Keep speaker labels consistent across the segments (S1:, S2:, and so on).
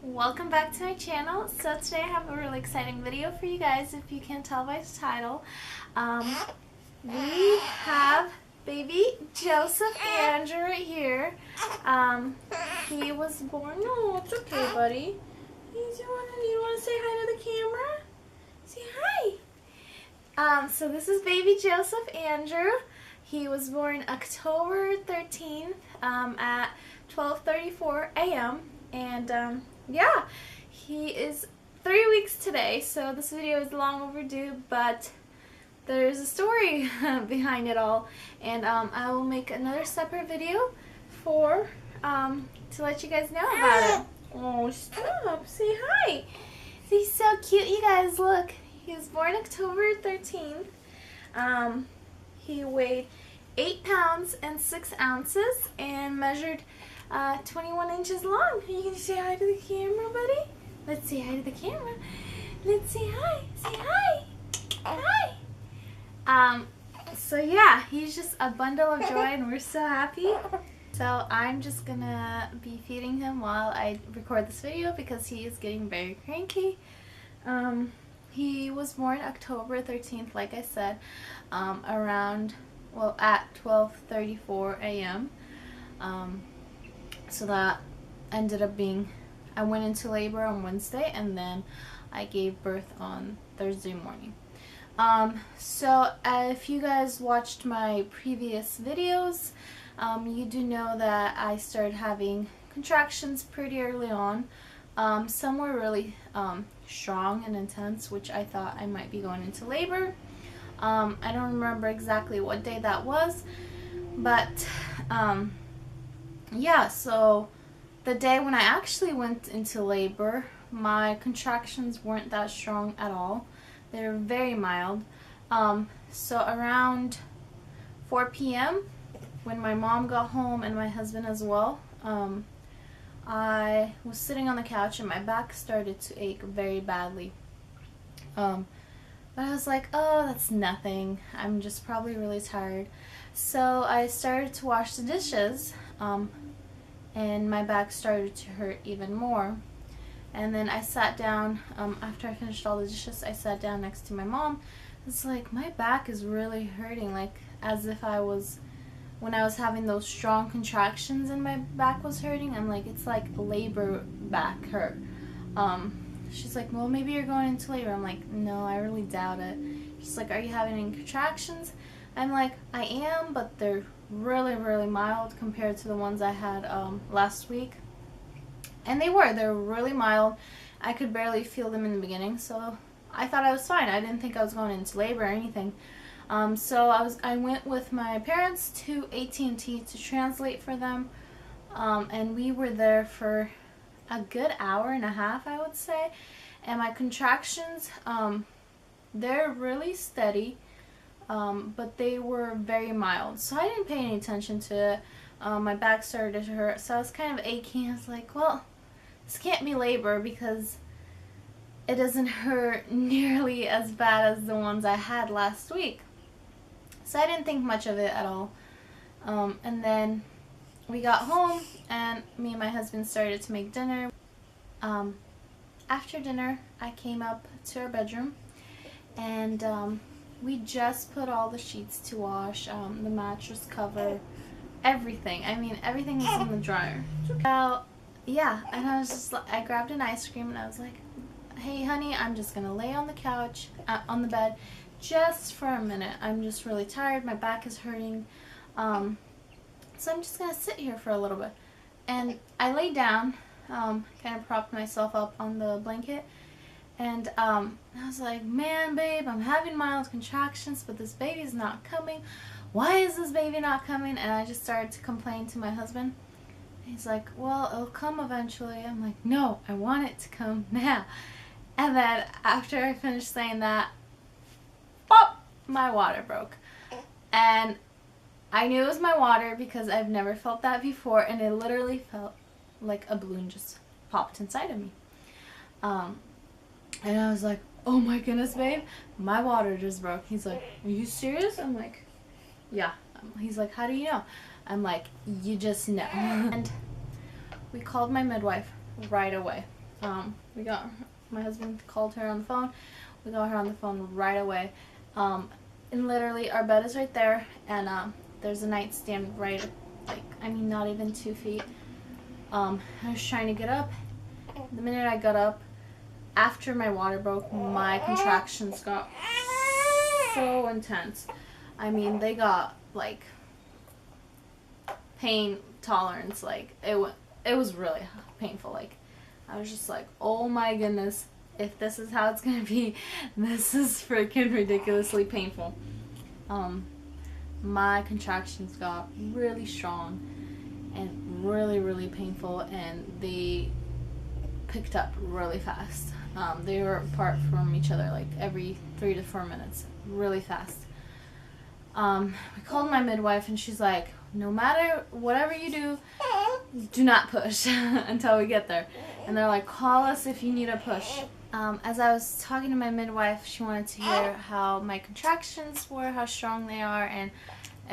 S1: Welcome back to my channel. So today I have a really exciting video for you guys. If you can't tell by the title, we have baby Joseph Andrew right here. He was born. No, it's okay, buddy. You want to say hi to the camera? Say hi. So this is baby Joseph Andrew. He was born October 13th at 12:34 a.m. And yeah, he is 3 weeks today, so this video is long overdue, but there's a story behind it all, and I will make another separate video for to let you guys know about it. Oh, stop! Say hi! He's so cute, you guys. Look, he was born October 13th. He weighed 8 pounds and 6 ounces and measured 21 inches long. You can say hi to the camera, buddy. Let's say hi to the camera. Let's say hi. Say hi. Hi. So yeah, he's just a bundle of joy and we're so happy. So I'm just gonna be feeding him while I record this video because he is getting very cranky. He was born October 13th, like I said, at 12:34 a.m. So that ended up being, I went into labor on Wednesday and then I gave birth on Thursday morning. So if you guys watched my previous videos, you do know that I started having contractions pretty early on. Some were really strong and intense, which I thought I might be going into labor. I don't remember exactly what day that was, but yeah, so the day when I actually went into labor, my contractions weren't that strong at all. They were very mild. So around 4 p.m. when my mom got home and my husband as well, I was sitting on the couch and my back started to ache very badly. But I was like, oh, that's nothing. I'm just probably really tired. So I started to wash the dishes, and my back started to hurt even more. And then I sat down, after I finished all the dishes, I sat down next to my mom. It's like, my back is really hurting, like as if when I was having those strong contractions and my back was hurting. I'm like, it's like labor back hurt. She's like, well, maybe you're going into labor. I'm like, no, I really doubt it. She's like, are you having any contractions? I'm like, I am, but they're really, really mild compared to the ones I had last week. And they were really mild. I could barely feel them in the beginning, so I thought I was fine. I didn't think I was going into labor or anything. So I went with my parents to AT&T to translate for them, and we were there for a good hour and a half, I would say. And my contractions, they're really steady, but they were very mild, so I didn't pay any attention to it. My back started to hurt, so I was kind of aching. I was like, well, this can't be labor because it doesn't hurt nearly as bad as the ones I had last week. So I didn't think much of it at all. And then we got home and me and my husband started to make dinner. After dinner, I came up to our bedroom and we just put all the sheets to wash, the mattress cover, everything. I mean, everything is in the dryer. Well, yeah, and I grabbed an ice cream and I was like, hey honey, I'm just gonna lay on the couch, on the bed, just for a minute. I'm just really tired, my back is hurting, so I'm just gonna sit here for a little bit. And I laid down, kind of propped myself up on the blanket, and I was like, man, babe, I'm having mild contractions, but this baby's not coming. Why is this baby not coming? And I just started to complain to my husband. He's like, well, it'll come eventually. I'm like, no, I want it to come now. And then after I finished saying that, pop, my water broke. And I knew it was my water because I've never felt that before, and it literally felt like a balloon just popped inside of me. And I was like, oh my goodness, babe, my water just broke. He's like, are you serious? I'm like, yeah. He's like, how do you know? I'm like, you just know. And we called my midwife right away. We got, my husband called her on the phone. We got her on the phone right away. And literally our bed is right there, and there's a nightstand right, like, I mean, not even 2 feet. I was trying to get up. The minute I got up, after my water broke, my contractions got so intense. I mean, they got like pain tolerance. Like it was really painful. Like I was just like, oh my goodness, if this is how it's gonna be, this is freaking ridiculously painful. My contractions got really strong and really painful, and they picked up really fast. They were apart from each other like every 3 to 4 minutes, really fast. We called my midwife, and she's like, no matter whatever you do, do not push until we get there. And they're like, call us if you need a push. As I was talking to my midwife, she wanted to hear how my contractions were, how strong they are, and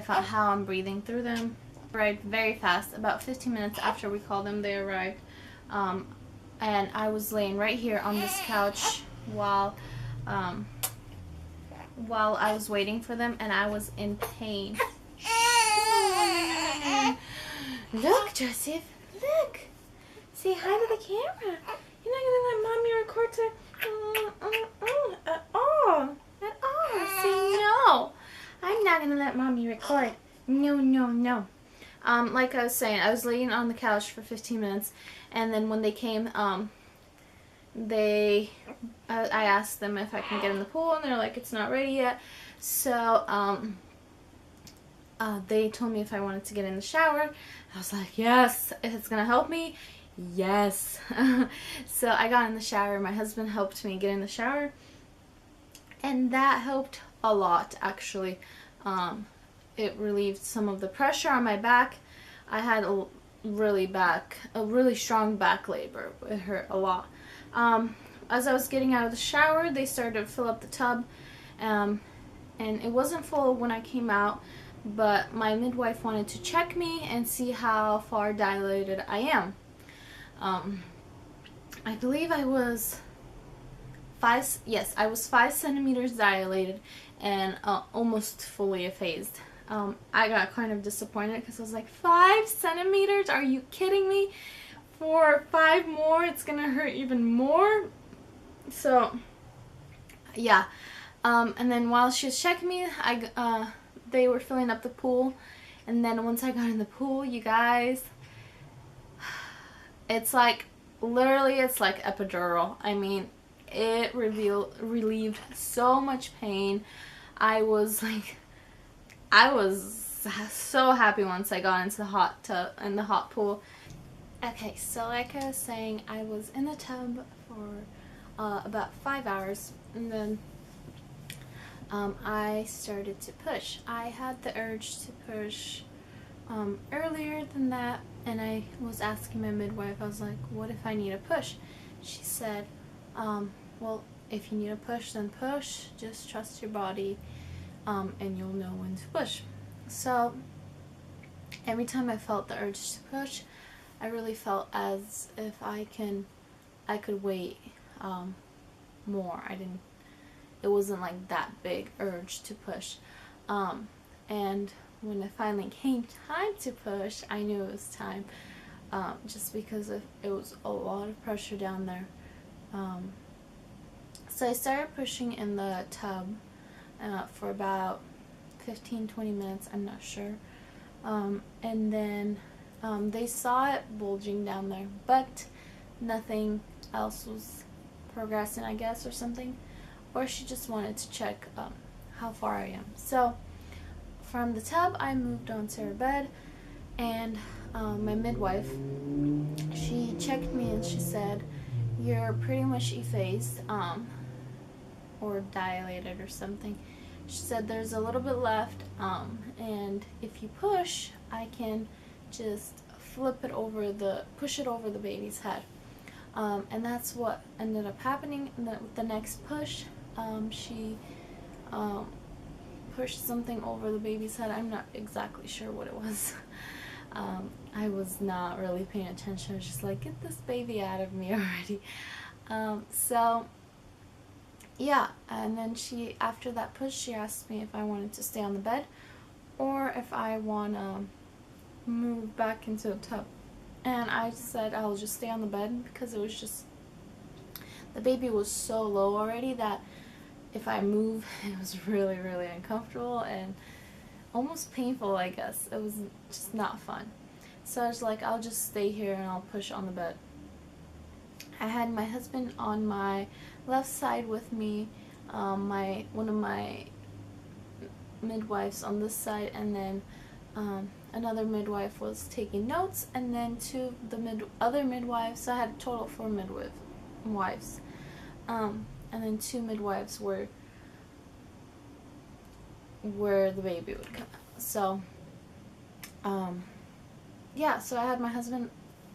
S1: how I'm breathing through them. Arrived very fast. About 15 minutes after we called them, they arrived. And I was laying right here on this couch while I was waiting for them, and I was in pain. Look, Joseph, look. Say hi to the camera. You're not gonna let mommy record at all. Say no. I'm not gonna let mommy record. No. Like I was saying, I was laying on the couch for 15 minutes, and then when they came, I asked them if I can get in the pool, and they're like, it's not ready yet. So, they told me if I wanted to get in the shower. I was like, yes, if it's gonna help me, yes. So I got in the shower. My husband helped me get in the shower, and that helped a lot, actually. It relieved some of the pressure on my back. I had a really strong back labor. It hurt a lot. As I was getting out of the shower, they started to fill up the tub, and it wasn't full when I came out, but my midwife wanted to check me and see how far dilated I am. I believe I was 5 centimeters dilated and almost fully effaced. I got kind of disappointed because I was like, 5 centimeters? Are you kidding me? For 5 more, it's gonna hurt even more. So, yeah. And then while she was checking me, they were filling up the pool. And then once I got in the pool, you guys, it's like, literally, it's like epidural. I mean, it relieved so much pain. I was so happy once I got into the hot tub and the hot pool. Okay, so like I was saying, I was in the tub for about 5 hours, and then I started to push. I had the urge to push earlier than that, and I was asking my midwife, I was like, what if I need a push? She said, well, if you need a push, then push. Just trust your body, and you'll know when to push. So every time I felt the urge to push, I really felt as if I could wait more. It wasn't like that big urge to push. And when it finally came time to push, I knew it was time, just because it was a lot of pressure down there. So I started pushing in the tub for about 15-20 minutes, I'm not sure. And then they saw it bulging down there, but nothing else was progressing, I guess, or something. Or she just wanted to check how far I am. So from the tub, I moved on to her bed, and my midwife, she checked me and she said, you're pretty much effaced, or dilated or something. She said there's a little bit left, and if you push, I can just push it over the baby's head. And that's what ended up happening. And then with the next push, she pushed something over the baby's head. I'm not exactly sure what it was. I was not really paying attention. I was just like, get this baby out of me already. So yeah, and then after that push, she asked me if I wanted to stay on the bed or if I want to move back into the tub. And I said I'll just stay on the bed because it was just, the baby was so low already that if I move, it was really, really uncomfortable and almost painful, I guess. It was just not fun. So I was like, I'll just stay here and I'll push on the bed. I had my husband on my left side with me, one of my midwives on this side, and then another midwife was taking notes, and then two of the other midwives, so I had a total 4 midwives, and then 2 midwives were where the baby would come out. So yeah, so I had my husband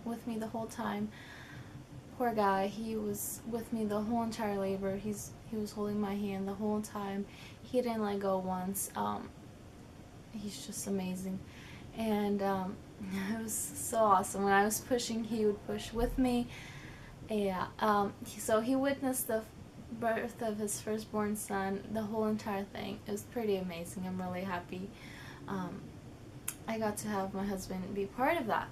S1: with me the whole time. Poor guy, he was with me the whole entire labor. He was holding my hand the whole time. He didn't let go once. He's just amazing. And it was so awesome. When I was pushing, he would push with me. Yeah. So he witnessed the birth of his firstborn son, the whole entire thing. It was pretty amazing. I'm really happy I got to have my husband be part of that.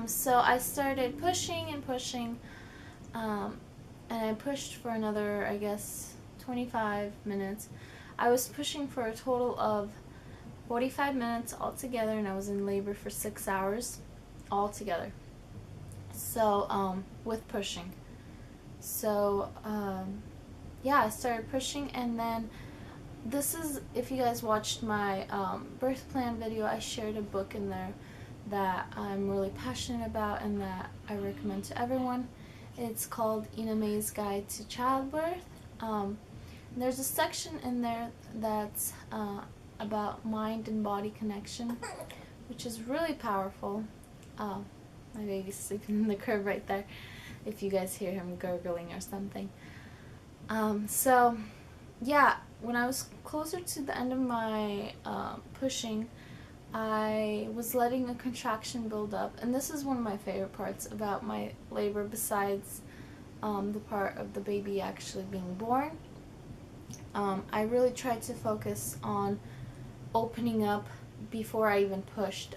S1: So I started pushing and pushing, and I pushed for another, I guess, 25 minutes. I was pushing for a total of 45 minutes altogether, and I was in labor for 6 hours altogether. So, with pushing. So, yeah, I started pushing, and then this is, if you guys watched my birth plan video, I shared a book in there that I'm really passionate about and that I recommend to everyone. It's called Ina May's Guide to Childbirth. There's a section in there that's about mind and body connection, which is really powerful. My baby's sleeping in the crib right there, if you guys hear him gurgling or something. So yeah, when I was closer to the end of my pushing, I was letting a contraction build up, and this is one of my favorite parts about my labor, besides the part of the baby actually being born. I really tried to focus on opening up before I even pushed.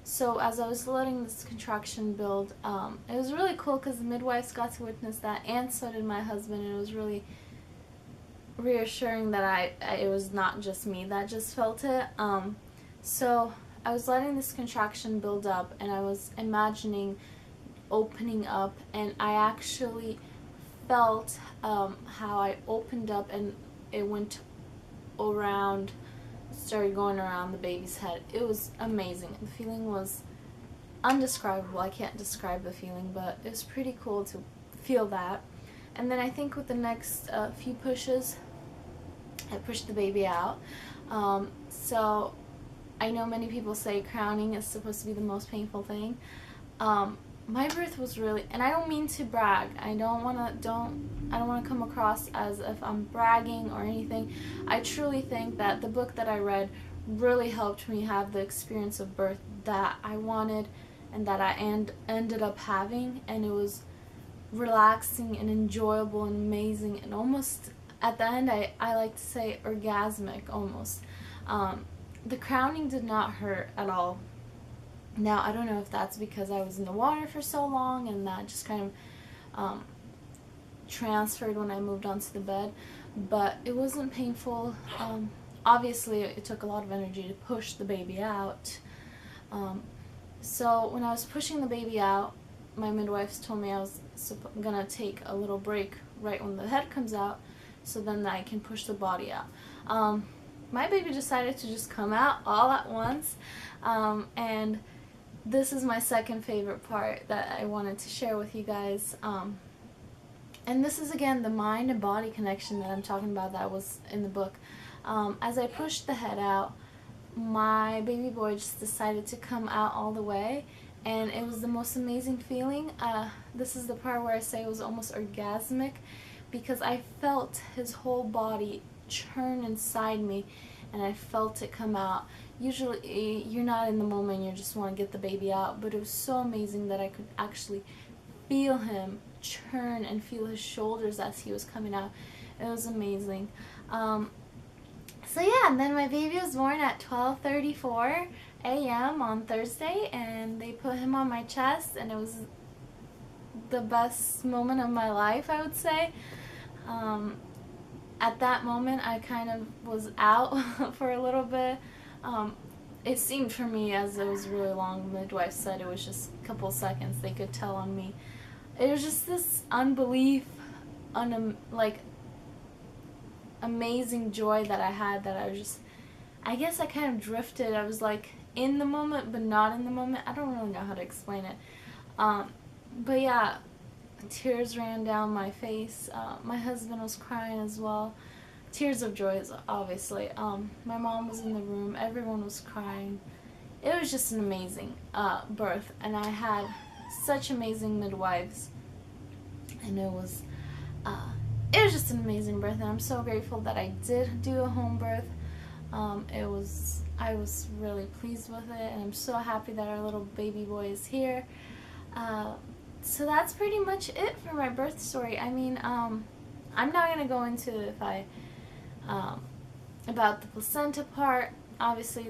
S1: So as I was letting this contraction build, it was really cool because the midwives got to witness that, and so did my husband, and it was really reassuring that it was not just me that just felt it. So I was letting this contraction build up, and I was imagining opening up, and I actually felt how I opened up and it went around, started going around the baby's head. It was amazing. The feeling was undescribable. I can't describe the feeling, but it was pretty cool to feel that. And then I think with the next few pushes, I pushed the baby out. So I know many people say crowning is supposed to be the most painful thing. My birth was really, and I don't mean to brag. I don't want to come across as if I'm bragging or anything. I truly think that the book that I read really helped me have the experience of birth that I wanted and that I ended up having, and it was relaxing and enjoyable and amazing, and almost at the end I like to say orgasmic almost. The crowning did not hurt at all. Now, I don't know if that's because I was in the water for so long and that just kind of transferred when I moved onto the bed, but it wasn't painful. Obviously, it took a lot of energy to push the baby out. So when I was pushing the baby out, my midwives told me I was gonna take a little break right when the head comes out, so then I can push the body out. My baby decided to just come out all at once, and this is my second favorite part that I wanted to share with you guys. And this is again the mind and body connection that I'm talking about that was in the book. As I pushed the head out, my baby boy just decided to come out all the way, and it was the most amazing feeling. This is the part where I say it was almost orgasmic, because I felt his whole body churn inside me, and I felt it come out. Usually you're not in the moment, you just want to get the baby out, but it was so amazing that I could actually feel him churn and feel his shoulders as he was coming out. It was amazing. So yeah, and then my baby was born at 12:34 a.m. on Thursday, and they put him on my chest, and it was the best moment of my life, I would say. At that moment, I kind of was out for a little bit. It seemed for me as it was really long. The midwife said it was just a couple seconds. They could tell on me. It was just this unbelief, like amazing joy that I had, that I was just, I guess I kind of drifted. I was like in the moment but not in the moment. I don't really know how to explain it. But yeah, tears ran down my face. My husband was crying as well. Tears of joy, obviously. My mom was in the room. Everyone was crying. It was just an amazing birth, and I had such amazing midwives, and it was just an amazing birth, and I'm so grateful that I did do a home birth. I was really pleased with it, and I'm so happy that our little baby boy is here. So that's pretty much it for my birth story. I mean, I'm not going to go into about the placenta part. Obviously,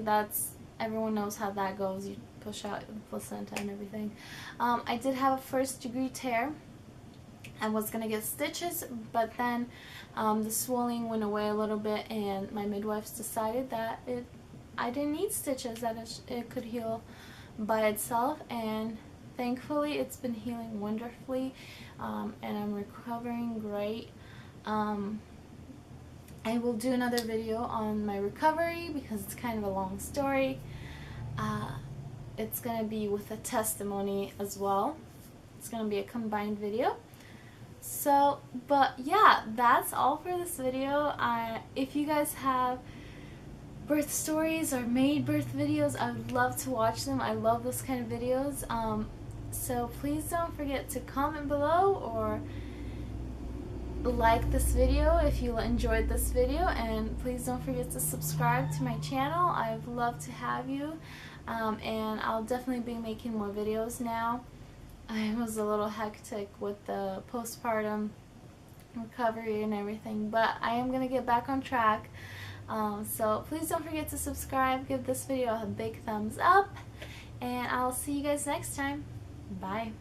S1: everyone knows how that goes. You push out the placenta and everything. I did have a first-degree tear. I was going to get stitches, but then the swelling went away a little bit, and my midwives decided that I didn't need stitches, that it could heal by itself, and thankfully it's been healing wonderfully, and I'm recovering great. I will do another video on my recovery because it's kind of a long story. It's going to be with a testimony as well. It's going to be a combined video. So, but yeah, that's all for this video. If you guys have birth stories or made birth videos, I would love to watch them. I love those kind of videos. So please don't forget to comment below or like this video if you enjoyed this video, and please don't forget to subscribe to my channel. I'd love to have you, and I'll definitely be making more videos now. I was a little hectic with the postpartum recovery and everything, but I am going to get back on track. So please don't forget to subscribe, give this video a big thumbs up, and I'll see you guys next time. Bye.